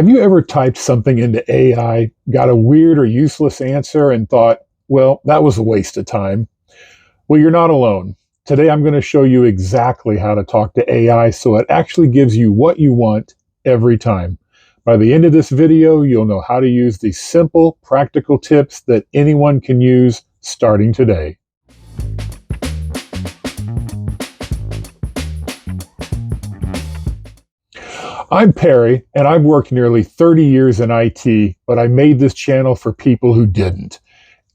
Have you ever typed something into AI, got a weird or useless answer, and thought, well, that was a waste of time? Well, you're not alone. Today, I'm going to show you exactly how to talk to AI so it actually gives you what you want every time. By the end of this video, you'll know how to use these simple, practical tips that anyone can use starting today. I'm Perry, and I've worked nearly 30 years in IT, but I made this channel for people who didn't.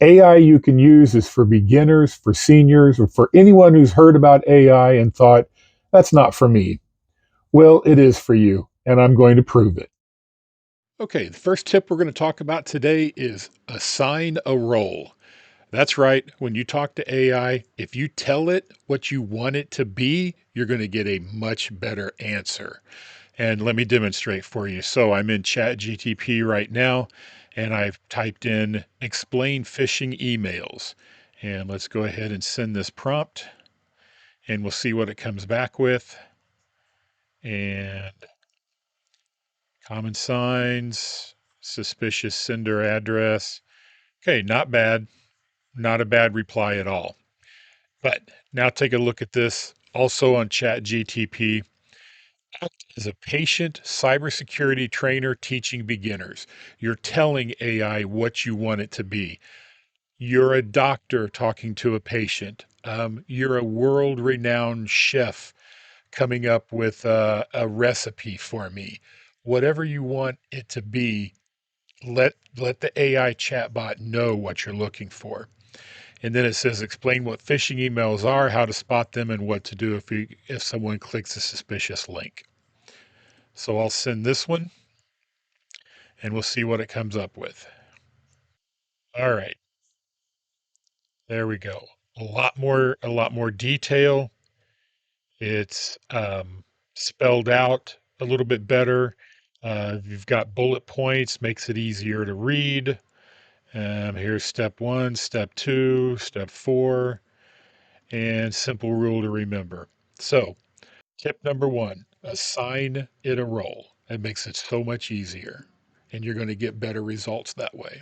AI you can use is for beginners, for seniors, or for anyone who's heard about AI and thought, that's not for me. Well, it is for you, and I'm going to prove it. Okay, the first tip we're going to talk about today is assign a role. That's right. When you talk to AI, if you tell it what you want it to be, you're going to get a much better answer. And let me demonstrate for you. So I'm in ChatGPT right now, and I've typed in explain phishing emails. And let's go ahead and send this prompt, and we'll see what it comes back with. And common signs, suspicious sender address. Okay, not bad. Not a bad reply at all. But now take a look at this also on ChatGPT. Act as a patient cybersecurity trainer teaching beginners. You're telling AI what you want it to be. You're a doctor talking to a patient. You're a world renowned chef coming up with a recipe for me. Whatever you want it to be, let the AI chatbot know what you're looking for. And then it says explain what phishing emails are, how to spot them, and what to do if someone clicks a suspicious link. So I'll send this one and we'll see what it comes up with. All right, there we go. A lot more detail. It's spelled out a little bit better. You've got bullet points, makes it easier to read. Here's step one, step two, step four, and simple rule to remember. So, tip number one, assign it a role. It makes it so much easier, and you're going to get better results that way.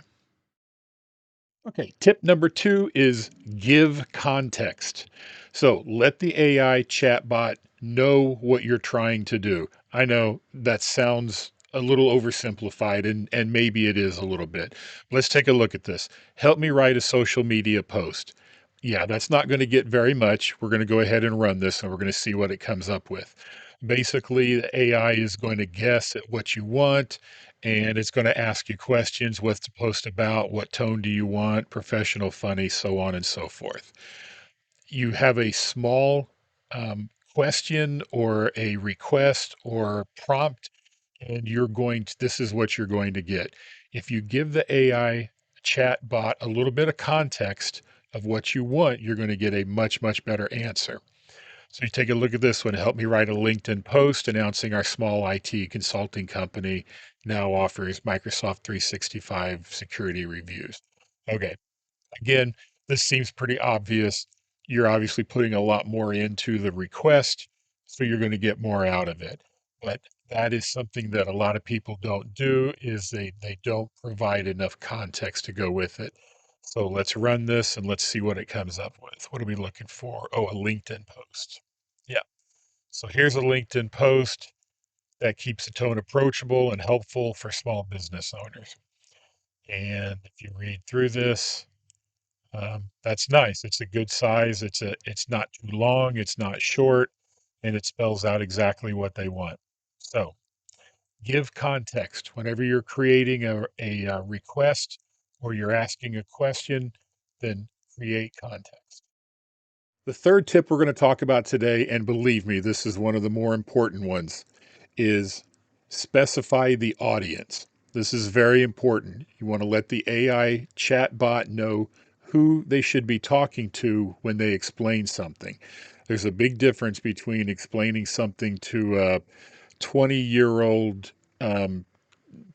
Okay, tip number two is give context. So let the AI chatbot know what you're trying to do. I know that sounds a little oversimplified, and maybe it is a little bit. Let's take a look at this. Help me write a social media post. Yeah, that's not going to get very much. We're going to go ahead and run this and we're going to see what it comes up with. Basically, the AI is going to guess at what you want and it's going to ask you questions. What's the post about? What tone do you want? Professional, funny, so on and so forth. You have a small question or a request or prompt, and this is what you're going to get. If you give the AI chat bot a little bit of context of what you want, you're going to get a much, much better answer. So you take a look at this one. Help me write a LinkedIn post announcing our small IT consulting company now offers Microsoft 365 security reviews. Okay. Again, this seems pretty obvious. You're obviously putting a lot more into the request, so you're going to get more out of it. But that is something that a lot of people don't do is they don't provide enough context to go with it. So let's run this and let's see what it comes up with. What are we looking for? Oh, a LinkedIn post. Yeah. So here's a LinkedIn post that keeps the tone approachable and helpful for small business owners. And if you read through this, that's nice. It's a good size. It's not too long. It's not short, and it spells out exactly what they want. So give context whenever you're creating a request or you're asking a question. Then create context. The third tip we're going to talk about today, and believe me, this is one of the more important ones, is specify the audience. This is very important. You want to let the AI chatbot know who they should be talking to when they explain something. There's a big difference between explaining something to a 20-year-old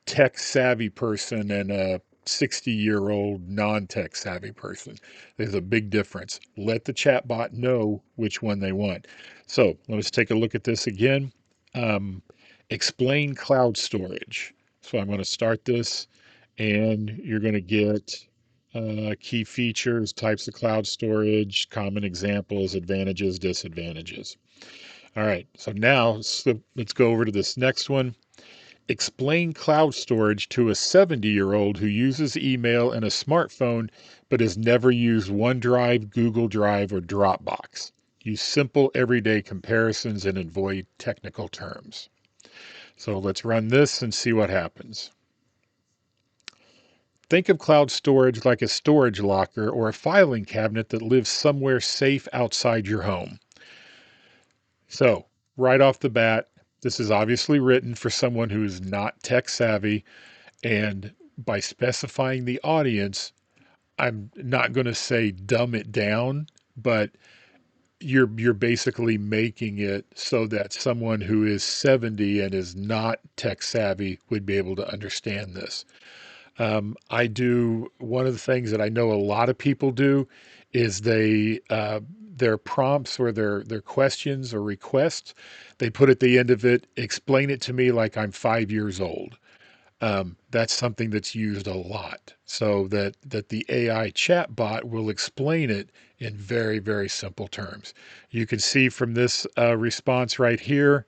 tech savvy person and a 60-year-old non-tech savvy person. There's a big difference. Let the chatbot know which one they want. So let's take a look at this again. Um, explain cloud storage. So I'm going to start this, and you're going to get key features, types of cloud storage, common examples, advantages, disadvantages. All right, so now let's go over to this next one. Explain cloud storage to a 70-year-old who uses email and a smartphone but has never used OneDrive, Google Drive, or Dropbox. Use simple everyday comparisons and avoid technical terms. So let's run this and see what happens. Think of cloud storage like a storage locker or a filing cabinet that lives somewhere safe outside your home. So, right off the bat, this is obviously written for someone who is not tech savvy. And by specifying the audience, I'm not going to say dumb it down, but you're basically making it so that someone who is 70 and is not tech savvy would be able to understand this. I do one of the things that I know a lot of people do is their prompts or their questions or requests, they put at the end of it, explain it to me like I'm 5 years old. That's something that's used a lot, so that the AI chat bot will explain it in very, very simple terms. You can see from this response right here,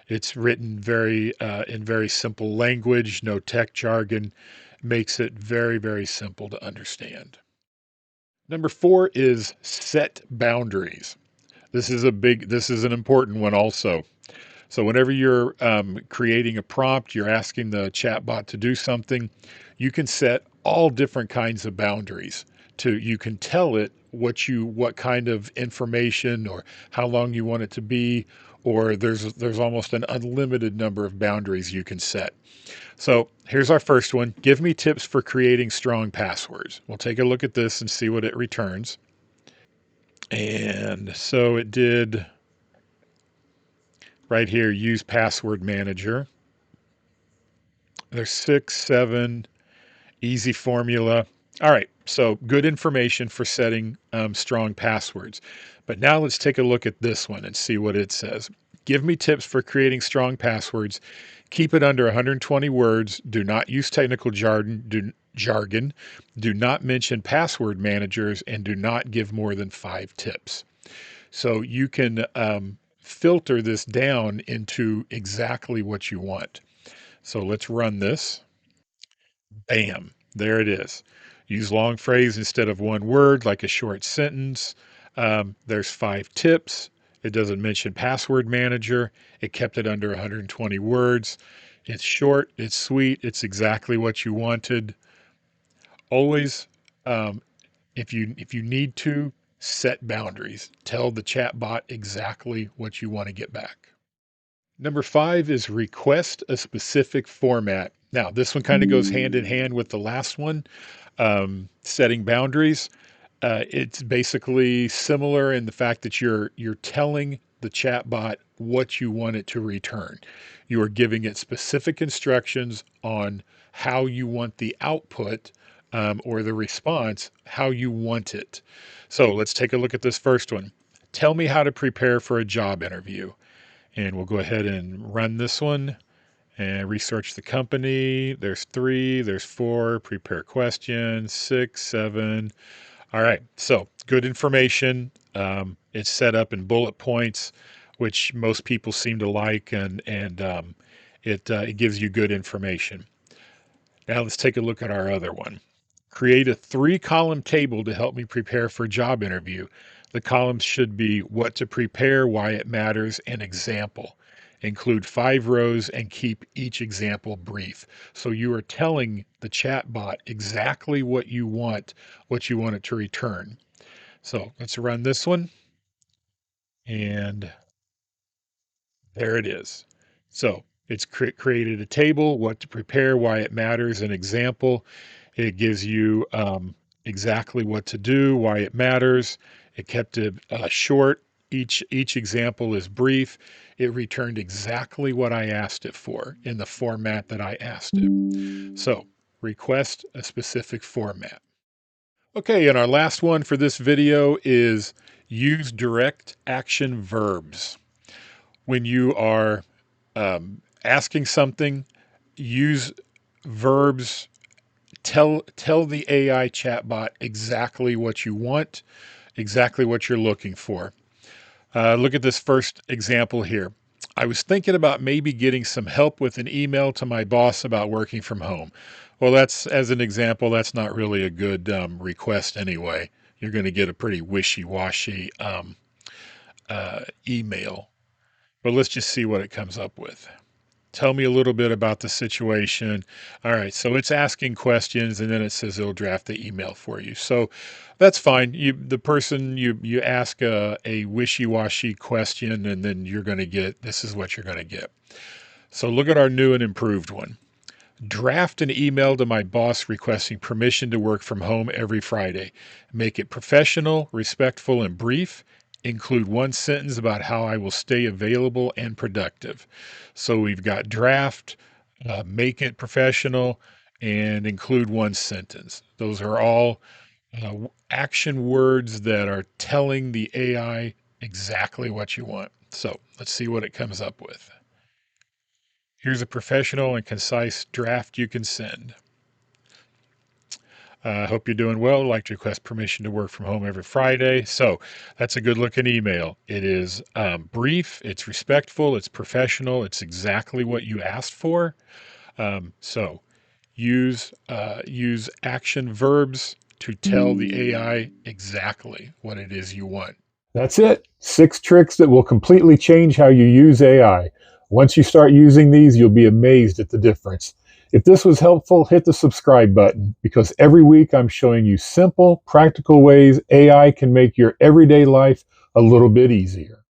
it's written in very simple language, no tech jargon, makes it very, very simple to understand. Number four is set boundaries. This is an important one also. So whenever you're creating a prompt, you're asking the chatbot to do something, you can set all different kinds of boundaries. You can tell it what kind of information or how long you want it to be, or there's almost an unlimited number of boundaries you can set. So here's our first one. Give me tips for creating strong passwords. We'll take a look at this and see what it returns. And so it did right here, use password manager. There's 6, 7, easy formula. All right, so good information for setting strong passwords. But now let's take a look at this one and see what it says. Give me tips for creating strong passwords. Keep it under 120 words. Do not use technical jargon. Do not mention password managers, and do not give more than 5 tips. So you can filter this down into exactly what you want. So let's run this. Bam, there it is. Use long phrase instead of one word, like a short sentence. There's 5 tips. It doesn't mention password manager. It kept it under 120 words. It's short, it's sweet, it's exactly what you wanted. Always, um, if you need to, set boundaries. Tell the chat bot exactly what you want to get back. Number 5 is request a specific format. Now, this one kind of goes hand in hand with the last one, setting boundaries. It's basically similar in the fact that you're telling the chatbot what you want it to return. You are giving it specific instructions on how you want the output or the response, how you want it. So let's take a look at this first one. Tell me how to prepare for a job interview. And we'll go ahead and run this one and research the company. There's 3, there's 4, prepare questions, 6, 7. All right. So good information. It's set up in bullet points, which most people seem to like, and it gives you good information. Now let's take a look at our other one. Create a 3-column table to help me prepare for a job interview. The columns should be what to prepare, why it matters, and example. Include 5 rows and keep each example brief. So you are telling the chatbot exactly what you want it to return. So let's run this one, and there it is. So it's created a table, what to prepare, why it matters, an example. It gives you exactly what to do, why it matters. It kept it short. Each example is brief. It returned exactly what I asked it for in the format that I asked it. So request a specific format. Okay, and our last one for this video is use direct action verbs. When you are asking something, use verbs. Tell the AI chatbot exactly what you want, exactly what you're looking for. Look at this first example here. I was thinking about maybe getting some help with an email to my boss about working from home. Well, that's, as an example, that's not really a good request anyway. You're going to get a pretty wishy washy email. But let's just see what it comes up with. Tell me a little bit about the situation. All right, so it's asking questions, and then it says it'll draft the email for you. So that's fine. You ask a wishy-washy question, and then you're going to get, this is what you're going to get. So look at our new and improved one. Draft an email to my boss requesting permission to work from home every Friday. Make it professional, respectful, and brief. Include one sentence about how I will stay available and productive. So we've got draft, make it professional, and include one sentence. Those are all action words that are telling the AI exactly what you want. So let's see what it comes up with. Here's a professional and concise draft you can send. I hope you're doing well. I'd like to request permission to work from home every Friday. So that's a good looking email. It is brief, it's respectful, it's professional, it's exactly what you asked for. So use action verbs to tell the AI exactly what it is you want. That's it. 6 tricks that will completely change how you use AI. Once you start using these, you'll be amazed at the difference. If this was helpful, hit the subscribe button because every week I'm showing you simple, practical ways AI can make your everyday life a little bit easier.